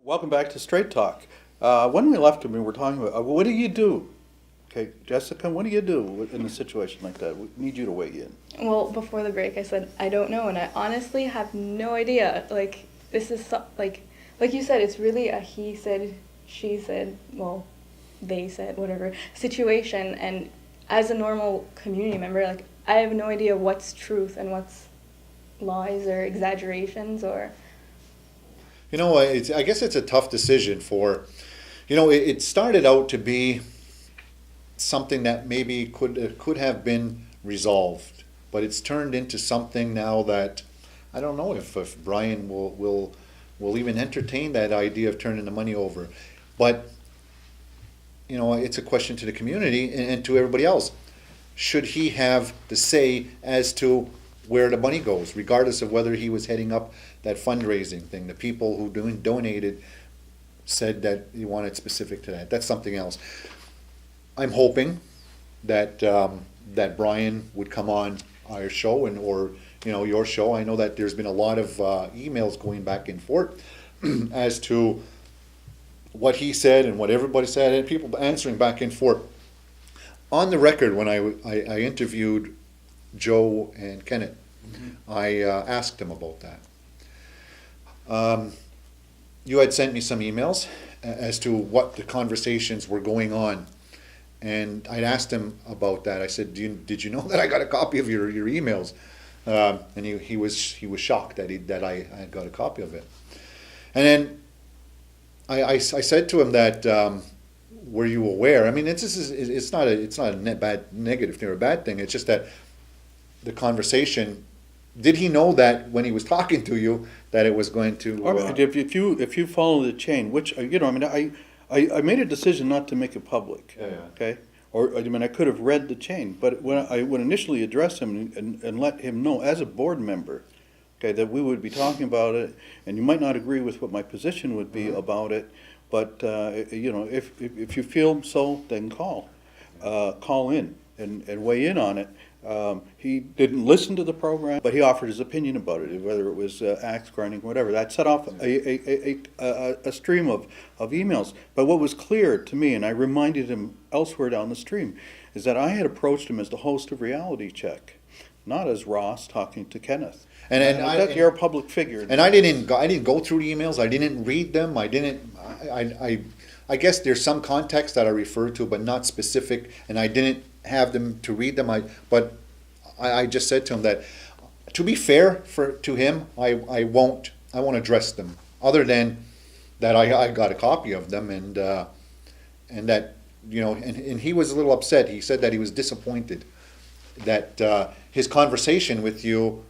Welcome back to Straight Talk. When we left, we were talking about what do you do? Okay, Jessica, what do you do in a situation like that? We need you to weigh in. Well, before the break, I said I don't know, and I honestly have no idea. This is like you said, it's really a he said, she said, well, they said, whatever situation. And as a normal community member, I have no idea what's truth and what's lies or exaggerations or. I guess it's a tough decision it started out to be something that maybe could have been resolved, but it's turned into something now that I don't know if Brian will even entertain that idea of turning the money over. But it's a question to the community and to everybody else. Should he have the say as to where the money goes, regardless of whether he was heading up that fundraising thing? The people who donated said that he wanted specific to that. That's something else. I'm hoping that that Brian would come on our show or your show. I know that there's been a lot of emails going back and forth as to what he said and what everybody said, and people answering back and forth. On the record, when I interviewed Joe and Kenneth, I asked them about that. You had sent me some emails as to what the conversations were going on, and I'd asked him about that. I said, "Did you know that I got a copy of your emails?" And he was shocked that I had got a copy of it. And then I said to him that. Were you aware? I mean, it's not a bad negative thing or a bad thing. It's just that the conversation. Did he know that when he was talking to you that it was going to? If you follow the chain, which I made a decision not to make it public. Yeah. Okay. I could have read the chain, but when I would initially address him and let him know as a board member, okay, that we would be talking about it, and you might not agree with what my position would be about it. But if you feel so, then call in and weigh in on it. He didn't listen to the program, but he offered his opinion about it, whether it was axe grinding, whatever. That set off a stream of emails. But what was clear to me, and I reminded him elsewhere down the stream, is that I had approached him as the host of Reality Check, not as Ross talking to Kenneth. And you're a public figure. And I didn't go through the emails. I didn't read them. I guess there's some context that I referred to, but not specific. And I didn't have them to read them. But I just said to him that, to be fair to him, I won't address them. Other than that, I got a copy of them, and that and he was a little upset. He said that he was disappointed that his conversation with you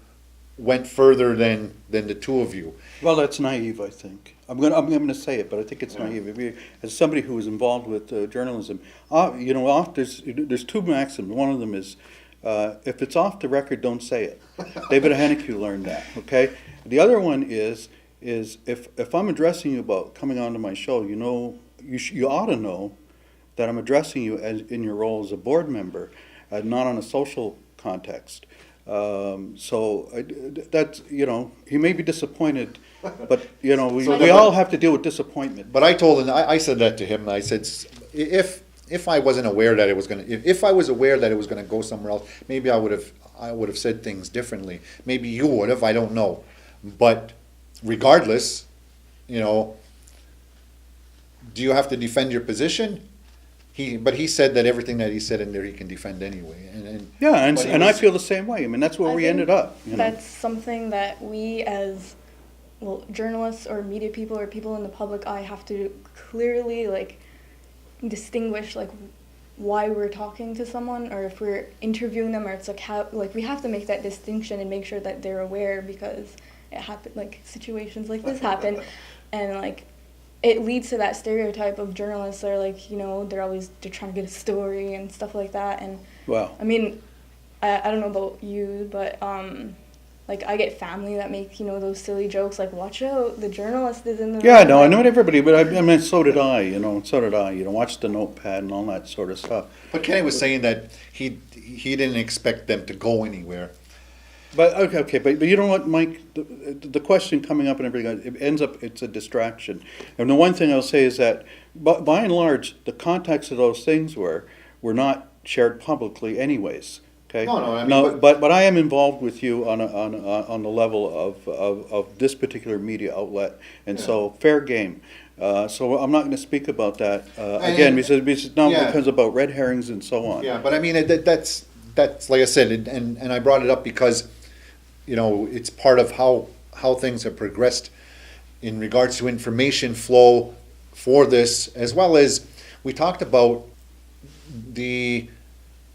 went further than the two of you. Well, that's naive, I think. I'm going to say it, but I think it's naive. As somebody who was involved with journalism, there's two maxims. One of them is, if it's off the record, don't say it. David Haneke learned that. Okay. The other one is if I'm addressing you about coming onto my show, you ought to know that I'm addressing you in your role as a board member, not on a social context. That's, he may be disappointed, but, we all have to deal with disappointment. But I told him, I said that to him, I said, if I wasn't aware that it was going to, if I was aware that it was going to go somewhere else, maybe I would have said things differently. Maybe you would have, I don't know. But regardless, do you have to defend your position? But he said that everything that he said in there he can defend anyway. And I feel the same way. I mean, that's where we ended up. That's something that we as journalists or media people or people in the public eye have to clearly distinguish why we're talking to someone or if we're interviewing them, or it's how we have to make that distinction and make sure that they're aware, because it happen situations like this happen, and it leads to that stereotype of journalists are they're trying to get a story and stuff like that. And well, I mean, I don't know about you, but I get family that make those silly jokes watch out, the journalist is in the yeah, room. no, I know everybody, but I mean, so did I. Watch the notepad and all that sort of stuff. But Kenny was saying that he didn't expect them to go anywhere. But, okay, but you know what, Mike, the question coming up and everything, it ends up, it's a distraction. And the one thing I'll say is that, by and large, the context of those things were not shared publicly anyways, okay? No, I mean, No, but I am involved with you on the level of this particular media outlet, and so, fair game. So I'm not gonna speak about that, again, because now it Yeah. becomes about red herrings and so on. Yeah, but I mean, that's like I said, and I brought it up because, you know, it's part of how things have progressed in regards to information flow for this, as well as we talked about the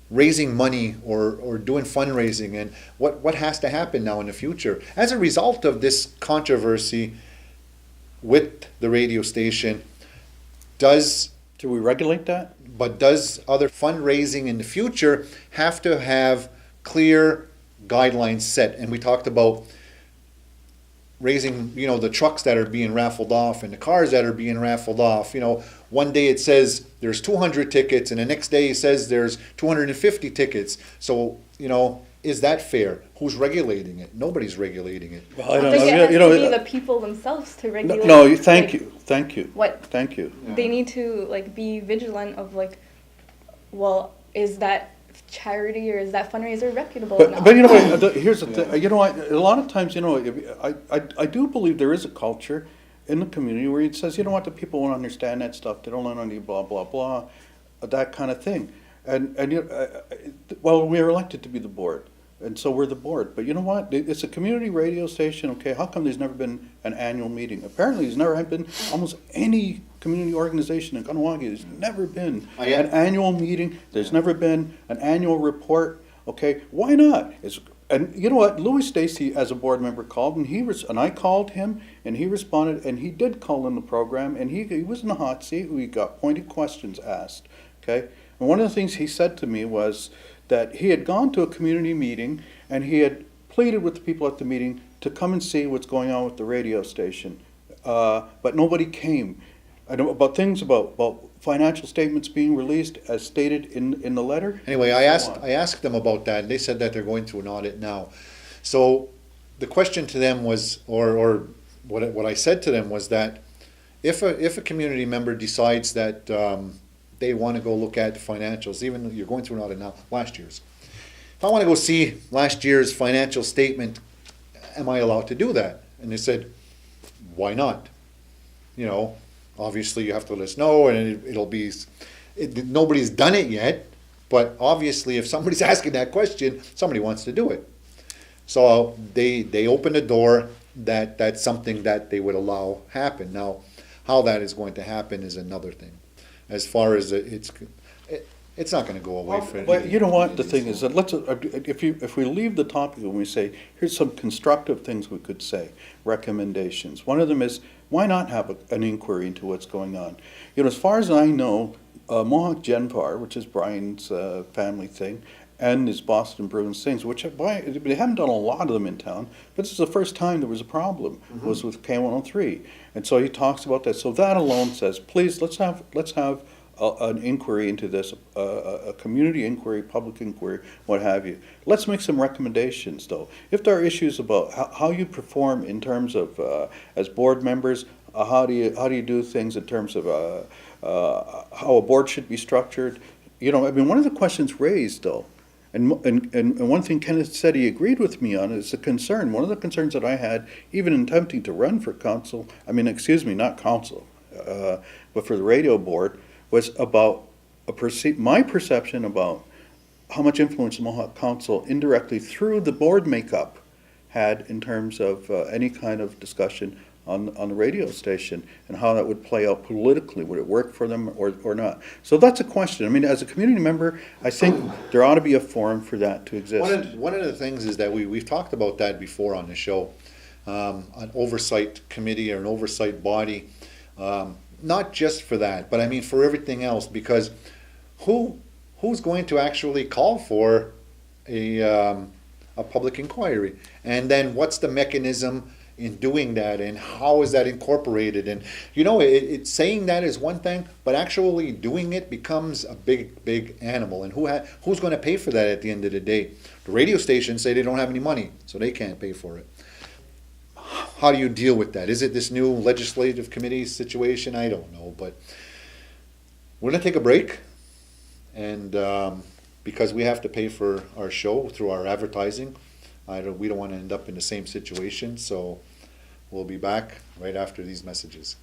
raising money or doing fundraising and what has to happen now in the future. As a result of this controversy with the radio station, does Do we regulate that? other fundraising in the future have to have clear guidelines set? And we talked about raising, you know, the trucks that are being raffled off and the cars that are being raffled off. You know, one day it says there's 200 tickets and the next day it says there's 250 tickets. So, you know, is that fair? Who's regulating it? Nobody's regulating it. Well, I I don't think know. it has You know, to be the people themselves to regulate. no, thank like, you, thank you, What thank you. they need to like be vigilant of, like, well, is that charity or is that fundraiser reputable enough? But you know what, here's the thing, you know, a lot of times, you know, I do believe there is a culture in the community where it says, you know what, the people won't understand that stuff, they don't learn any blah, blah, blah, that kind of thing. And well, we are elected to be the board, and so we're the board, but you know what, it's a community radio station, okay, how come there's never been an annual meeting? Apparently, there's never been, almost any community organization in Kahnawake, there's never been an annual meeting, there's never been an annual report, okay, why not? And you know what, Louis Stacy, as a board member, called, and I called him, and he responded, and he did call in the program, and he was in the hot seat, we got pointed questions asked, okay? And one of the things he said to me was that he had gone to a community meeting, and he had pleaded with the people at the meeting to come and see what's going on with the radio station, but nobody came. I know about things about financial statements being released as stated in the letter. Anyway, I asked them about that, and they said that they're going through an audit now. So the question to them was, or what I said to them was that if a community member decides that they want to go look at the financials, even though you're going through an audit now, last year's. If I want to go see last year's financial statement, am I allowed to do that? And they said, why not? You know, obviously you have to let us know, and nobody's done it yet, but obviously if somebody's asking that question, somebody wants to do it. So they opened a door that that's something that they would allow happen. Now, how that is going to happen is another thing. As far as it's not going to go away for. But you know what, the thing is that if we leave the topic and we say, here's some constructive things we could say, recommendations. One of them is, why not have an inquiry into what's going on? You know, as far as I know, Mohawk Genvar, which is Brian's family thing, and his Boston Bruins things, which they haven't done a lot of them in town, but this is the first time there was a problem, was with K103. And so he talks about that. So that alone says, please, let's have an inquiry into this, a community inquiry, public inquiry, what have you. Let's make some recommendations, though. If there are issues about how you perform in terms of, as board members, how do you do things in terms of how a board should be structured? You know, I mean, one of the questions raised, though, and one thing Kenneth said he agreed with me on is a concern. One of the concerns that I had, even in attempting to run for council, not council, but for the radio board, was about my perception about how much influence the Mohawk Council indirectly through the board makeup had in terms of any kind of discussion on the radio station and how that would play out politically. Would it work for them or not? So that's a question. I mean, as a community member, I think there ought to be a forum for that to exist. One of the things is that we've talked about that before on the show, an oversight committee or an oversight body, not just for that, but I mean for everything else, because who's going to actually call for a public inquiry? And then what's the mechanism in doing that, and how is that incorporated? And it saying that is one thing, but actually doing it becomes a big animal. And who's going to pay for that at the end of the day? The radio stations say they don't have any money, so they can't pay for it. How do you deal with that? Is it this new legislative committee situation? I don't know, but we're going to take a break, and because we have to pay for our show through our advertising, we don't want to end up in the same situation, so we'll be back right after these messages.